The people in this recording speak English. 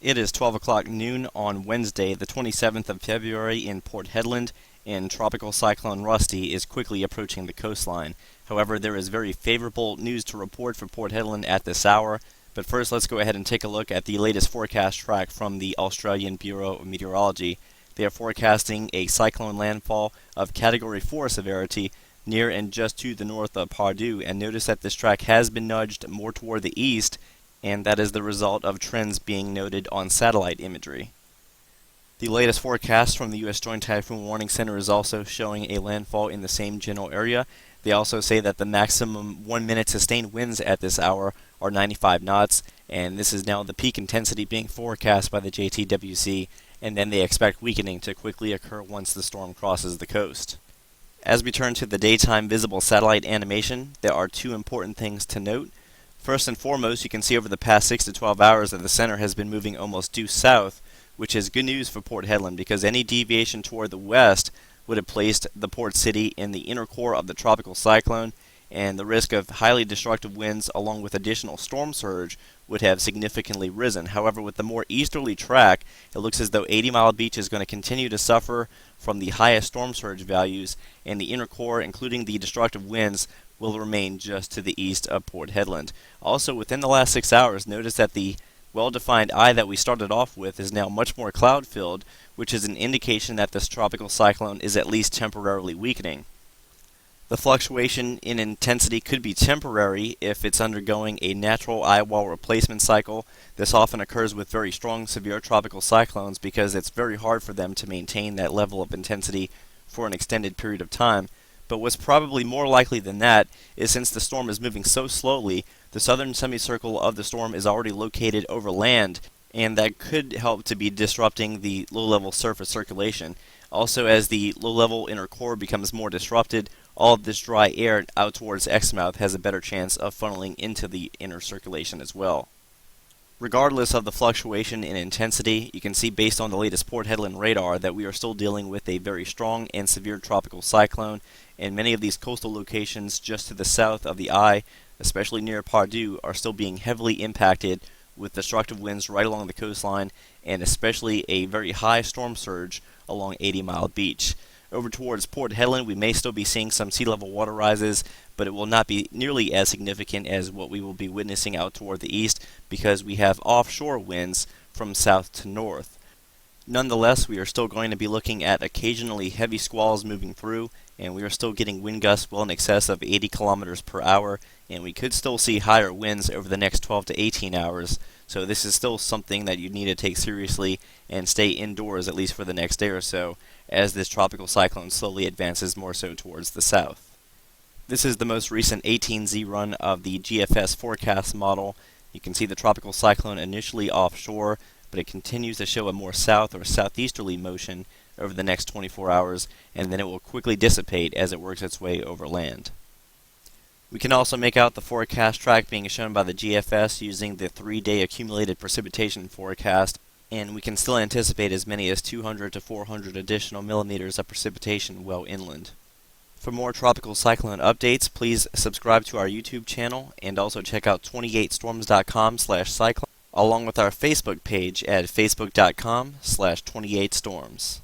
It is 12 o'clock noon on Wednesday, the 27th of February in Port Hedland, and Tropical Cyclone Rusty is quickly approaching the coastline. However, there is very favorable news to report for Port Hedland at this hour. But first, let's go ahead and take a look at the latest forecast track from the Australian Bureau of Meteorology. They are forecasting a cyclone landfall of Category 4 severity near and just to the north of Pardue, and notice that this track has been nudged more toward the east, and that is the result of trends being noted on satellite imagery. The latest forecast from the U.S. Joint Typhoon Warning Center is also showing a landfall in the same general area. They also say that the maximum 1-minute sustained winds at this hour are 95 knots, and this is now the peak intensity being forecast by the JTWC, and then they expect weakening to quickly occur once the storm crosses the coast. As we turn to the daytime visible satellite animation, there are two important things to note. First and foremost, you can see over the past 6 to 12 hours that the center has been moving almost due south, which is good news for Port Hedland because any deviation toward the west would have placed the port city in the inner core of the tropical cyclone, and the risk of highly destructive winds along with additional storm surge would have significantly risen. However, with the more easterly track, it looks as though 80 Mile Beach is going to continue to suffer from the highest storm surge values, and the inner core, including the destructive winds, will remain just to the east of Port Hedland. Also, within the last 6 hours, notice that the well-defined eye that we started off with is now much more cloud-filled, which is an indication that this tropical cyclone is at least temporarily weakening. The fluctuation in intensity could be temporary if it's undergoing a natural eye wall replacement cycle. This often occurs with very strong, severe tropical cyclones because it's very hard for them to maintain that level of intensity for an extended period of time. But what's probably more likely than that is since the storm is moving so slowly, the southern semicircle of the storm is already located over land, and that could help to be disrupting the low-level surface circulation. Also, as the low-level inner core becomes more disrupted, all of this dry air out towards Exmouth has a better chance of funneling into the inner circulation as well. Regardless of the fluctuation in intensity, you can see based on the latest Port Hedland radar that we are still dealing with a very strong and severe tropical cyclone, and many of these coastal locations just to the south of the eye, especially near Pardue, are still being heavily impacted with destructive winds right along the coastline, and especially a very high storm surge along 80 Mile Beach. Over towards Port Hedland, we may still be seeing some sea level water rises, but it will not be nearly as significant as what we will be witnessing out toward the east because we have offshore winds from south to north. Nonetheless, we are still going to be looking at occasionally heavy squalls moving through, and we are still getting wind gusts well in excess of 80 kilometers per hour, and we could still see higher winds over the next 12 to 18 hours. So this is still something that you need to take seriously and stay indoors at least for the next day or so as this tropical cyclone slowly advances more so towards the south. This is the most recent 18Z run of the GFS forecast model. You can see the tropical cyclone initially offshore, but it continues to show a more south or southeasterly motion over the next 24 hours, and then it will quickly dissipate as it works its way over land. We can also make out the forecast track being shown by the GFS using the 3-day accumulated precipitation forecast, and we can still anticipate as many as 200 to 400 additional millimeters of precipitation well inland. For more tropical cyclone updates, please subscribe to our YouTube channel and also check out 28storms.com/cyclone along with our Facebook page at facebook.com/28storms.